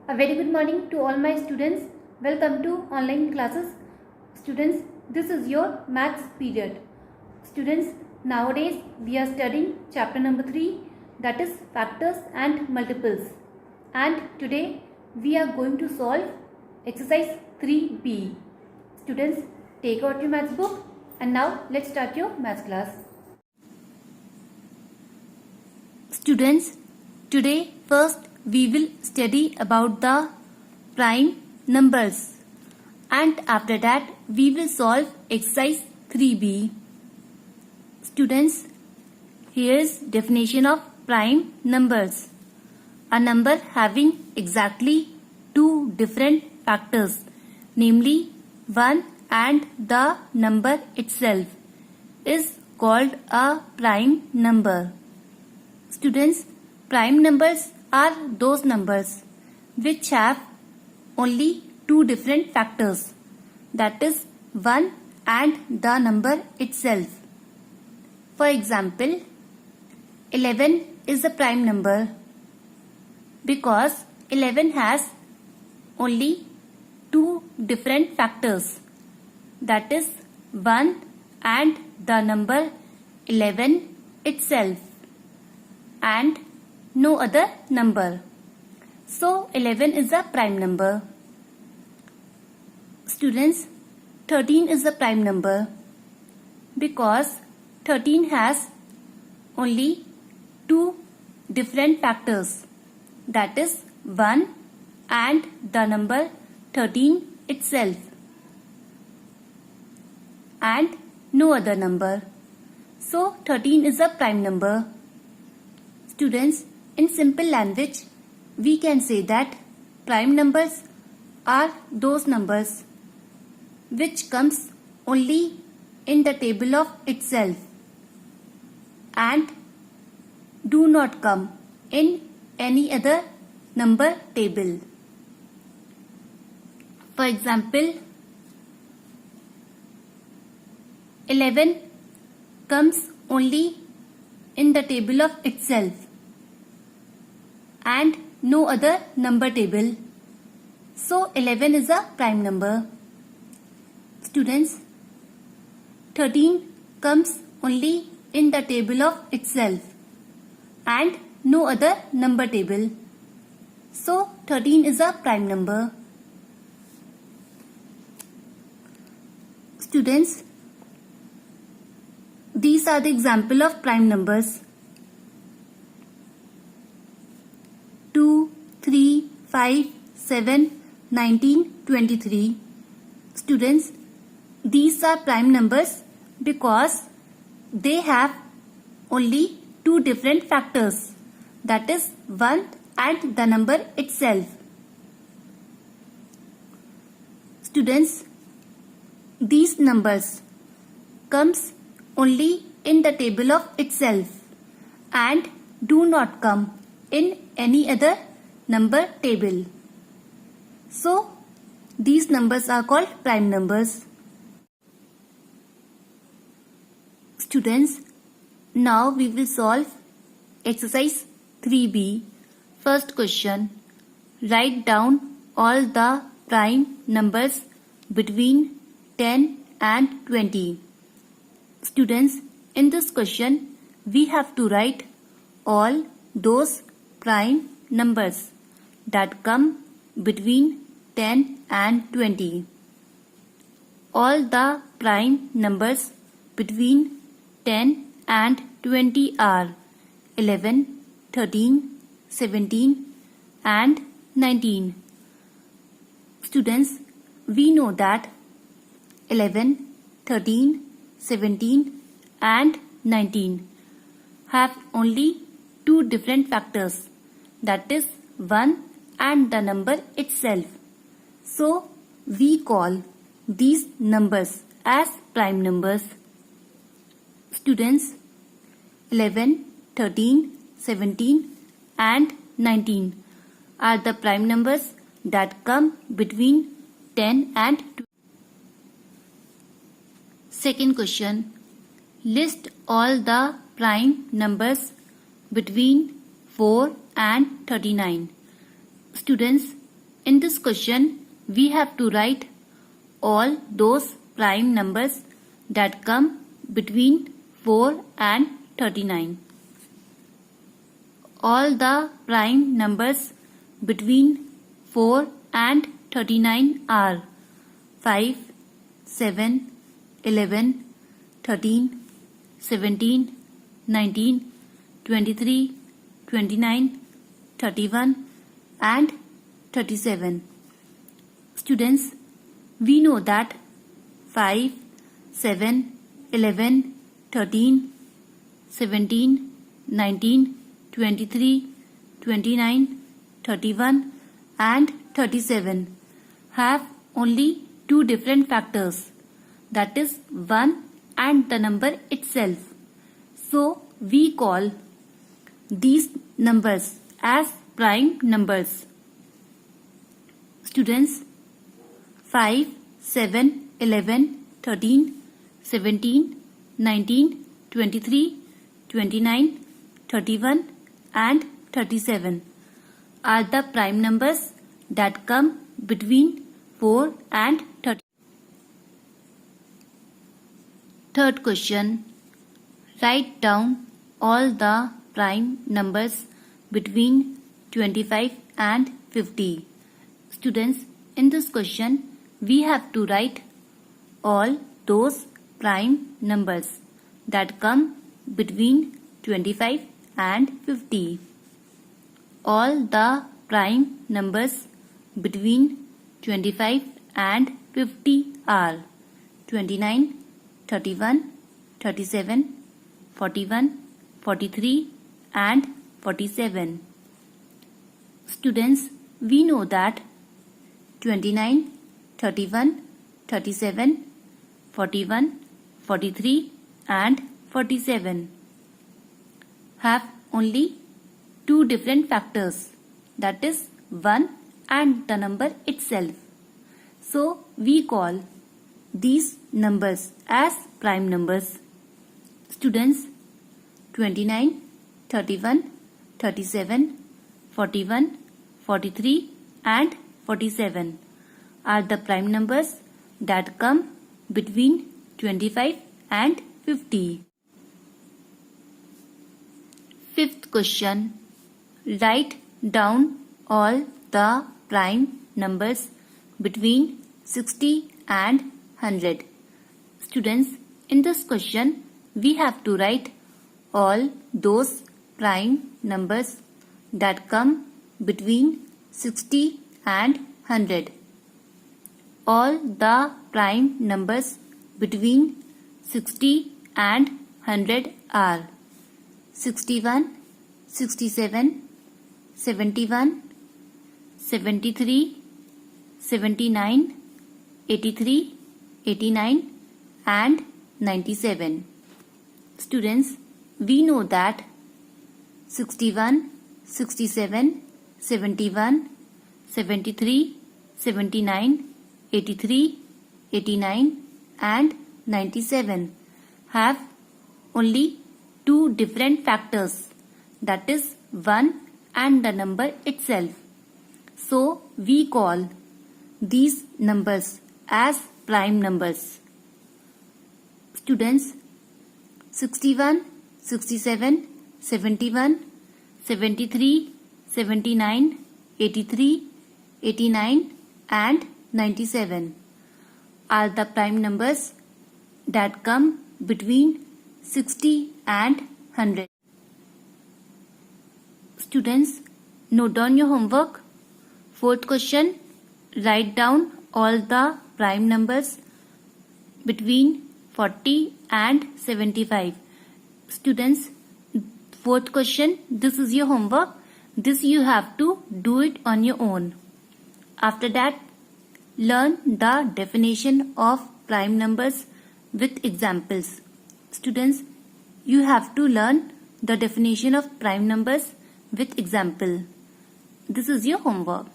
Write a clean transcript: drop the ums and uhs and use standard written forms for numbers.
A very good morning to all my students. Welcome to online classes. Students, this is your maths period. Students, nowadays we are studying chapter number 3, that is factors and multiples. And today we are going to solve exercise 3B. Students, take out your maths book and now let's start your maths class. Students, today first we will study about the prime numbers and after that we will solve exercise 3B. Students, here is definition of prime numbers. A number having exactly two different factors, namely 1 and the number itself, is called a prime number. Students, prime numbers are those numbers which have only two different factors, that is 1 and the number itself. For example, 11 is a prime number because 11 has only two different factors, that is 1 and the number 11 itself, and no other number. So 11 is a prime number. Students, 13 is a prime number because 13 has only two different factors, that is 1 and the number 13 itself, and no other number. So 13 is a prime number. Students, in simple language, we can say that prime numbers are those numbers which comes only in the table of itself and do not come in any other number table. For example, 11 comes only in the table of itself and no other number table. So 11 is a prime number. Students, 13 comes only in the table of itself and no other number table. So 13 is a prime number. Students, these are the example of prime numbers: 2, 3, 5, 7, 19, 23. Students, these are prime numbers because they have only two different factors, that is 1 and the number itself. Students, these numbers comes only in the table of itself and do not come in any other number table. So, these numbers are called prime numbers. Students, now we will solve exercise 3B. First question, write down all the prime numbers between 10 and 20. Students, in this question, we have to write all those prime numbers that come between 10 and 20. All the prime numbers between 10 and 20 are 11, 13, 17 and 19. Students, we know that 11, 13, 17 and 19 have only two different factors, that is 1 and the number itself. So, we call these numbers as prime numbers. Students, 11, 13, 17 and 19 are the prime numbers that come between 10 and 20. Second question, list all the prime numbers between 4 and 39. Students, In this question, we have to write all those prime numbers that come between 4 and 39. All the prime numbers between 4 and 39 are 5, 7, 11, 13, 17, 19, 23, 29, 31 and 37. Students, we know that 5, 7, 11, 13, 17, 19, 23, 29, 31 and 37 have only two different factors, that is 1 and the number itself. So we call these numbers as prime numbers. Students, 5, 7, 11, 13, 17, 19, 23, 29, 31 and 37 are the prime numbers that come between 4 and 30. Third question. Write down all the prime numbers between 25 and 50. Students, in this question, we have to write all those prime numbers that come between 25 and 50. All the prime numbers between 25 and 50 are 29, 31, 37, 41, 43 and 47. Students, we know that 29, 31, 37, 41, 43 and 47 have only two different factors, that is 1 and the number itself. So we call these numbers as prime numbers. Students, 29, 31, 37, 41, 43 and 47 are the prime numbers that come between 25 and 50. Fifth question. Write down all the prime numbers between 60 and 100. Students, in this question, we have to write all those prime numbers that come between 60 and 100. All the prime numbers between 60 and 100 are 61, 67, 71, 73, 79, 83, 89 and 97. Students, we know that 61, 67, 71, 73, 79, 83, 89 and 97 have only two different factors, that is 1 and the number itself. So we call these numbers as prime numbers. Students, 61, 67, 71, 73, 79, 83, 89 and 97 are the prime numbers that come between 60 and 100. Students, note down your homework. Fourth question. Write down all the prime numbers between 40 and 75. Students, fourth question, this is your homework. This you have to do it on your own. After that, learn the definition of prime numbers with examples. Students, you have to learn the definition of prime numbers with example. This is your homework.